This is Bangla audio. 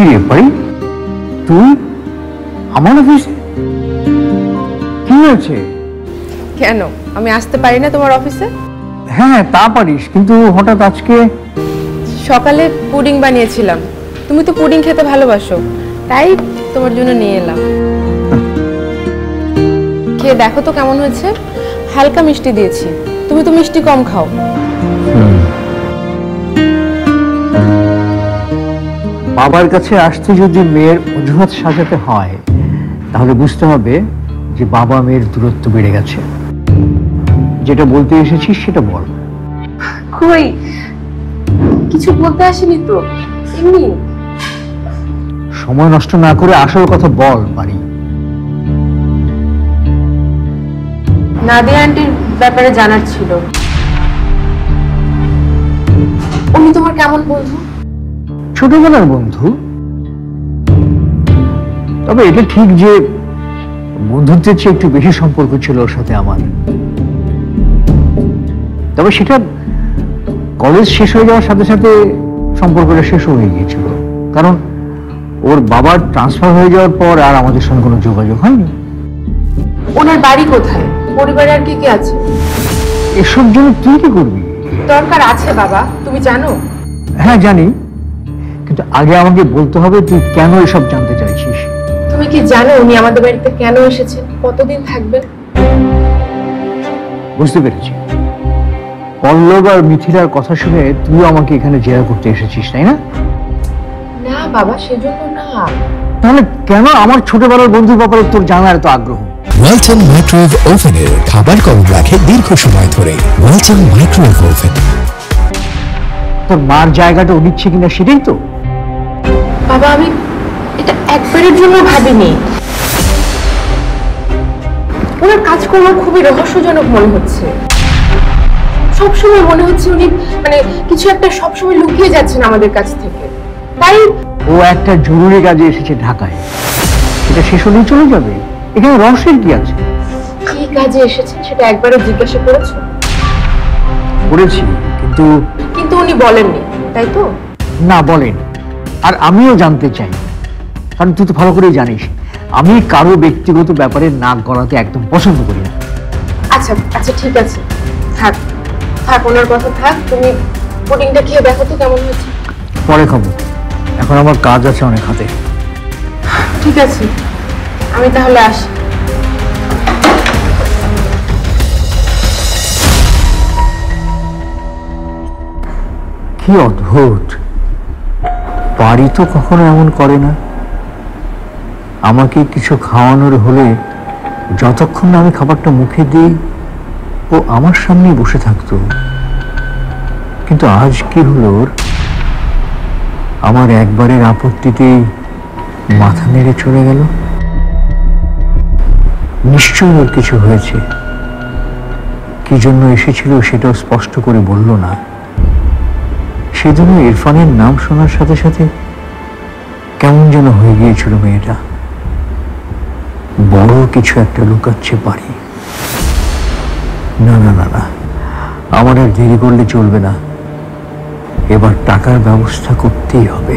কি রে ভাই, তুই আমার অফিসে? কি হয়েছে? কেন আমি আসতে পারি না তোমার অফিসে? হ্যাঁ তা পারিস, কিন্তু হঠাৎ আজকে? সকালে পুডিং বানিয়েছিলাম, তুমি তো পুডিং খেতে ভালোবাসো, তাই তোমার জন্য নিয়ে এলাম। খেয়ে দেখো তো কেমন হয়েছে। হালকা মিষ্টি দিয়েছি, তুমি তো মিষ্টি কম খাও। বাবার কাছে আসতে যদি মেয়ের অজুহাত সাজাতে হয়, তাহলে বুঝতে হবে যে বাবা মেয়ের দূরত্ব বেড়ে গেছে। যেটা বলতে এসেছিস সেটা বল। কই কিছু বলতে আসেনি তো, এমনি। সময় নষ্ট না করে আসল কথা বল পারি। নাদিয়া আন্টির ব্যাপারে জানার ছিল। উনি তোমার কেমন বন্ধু? ছোটবেলার বন্ধু। তবে এটা ঠিক যে বন্ধুত্বের চেয়ে একটু বেশি সম্পর্ক ছিল ওর সাথে আমার। তবে সেটা কলেজ শেষ হয়ে যাওয়ার সাথে সাথে সম্পর্কটা শেষ হয়ে গিয়েছিল, কারণ ওর বাবার ট্রান্সফার হয়ে যাওয়ার পর আর আমাদের সঙ্গে কোনো যোগাযোগ হয়নি। ওনার বাড়ি কোথায়, পরিবারে আর কি কি আছে? এসব জন্য তুই কি করবি? দরকার আছে বাবা, তুমি জানো? হ্যাঁ জানি, কিন্তু আগে আমাকে বলতে হবে তুই কেন এসব জানতে চাইছিস। তুমি কি জানো উনি আমাদের বাড়িতে কেন এসেছেন, কতদিন থাকবেন? বুঝতে পেরেছি, পল্লব আর মিথিলার কথা শুনে তুই আমাকে এখানে জেরা করতে এসেছিস, তাই না? না বাবা, সেজন্য না। তাহলে কেন আমার ছোটবেলার বন্ধুর ব্যাপারে তোর জানার এত আগ্রহ? ওয়ালটন মাইক্রোওয়েভ ওভেনের খাবার গরম রাখে দীর্ঘ সময় ধরে। Walton microwave oven. তোর মার জায়গাটা ও নিচ্ছে কিনা সেটাই তো। বাবা আমি এটা একবারের জন্য ভাবিনি। ওনার কাজকর্ম খুবই রহস্যজনক মনে হচ্ছে। সবসময় মনে হচ্ছে উনি কিছু একটা সবসময় লুকিয়ে যাচ্ছেন আমাদের কাছ থেকে। তাই ও একটা জরুরি কাজে এসেছে ঢাকায়, সেটা শেষ হলেই চলে যাবে। এখানে রহস্যের কি আছে? কি কাজে এসেছেন সেটা একবারও জিজ্ঞাসা করেছো? করেছি, কিন্তু কিন্তু উনি বলেননি, তাই তো? না বলেন। আর আমিও জানতে চাই, কারণ তুই তো ভালো করেই জানিস আমি কারো ব্যক্তিগত ব্যাপারে নাক গলাতে একদম পছন্দ করি না। আচ্ছা আচ্ছা ঠিক আছে, থাক থাক, ওনার কথা থাক। তুমি পুডিংটা খেয়ে দেখো তো কেমন হয়েছে। পরে খাবো, এখন আমার কাজ আছে অনেক হাতে। ঠিক আছে, আমি তাহলে আসি। কি অদ্ভুত, বাড়ি তো কখনো এমন করে না। আমাকে কিছু খাওয়ানোর হলে যতক্ষণ না আমি খাবারটা মুখে দিই ও আমার সামনেই বসে থাকতো, কিন্তু আজ কি হলো ওর? আমার একবারের আপত্তিতেই মাথা নেড়ে চলে গেল। নিশ্চয়ই ওর কিছু হয়েছে, কি জন্য এসেছিল সেটাও স্পষ্ট করে বলল না। সেজন্য ইরফানের নাম শোনার সাথে সাথে কেমন যেন হয়ে গিয়েছিল মেয়েটা। বড় কিছু একটা লুকাচ্ছে পারি। না না না না, আমার আর দেরি করলে চলবে না, এবার টাকার ব্যবস্থা করতেই হবে।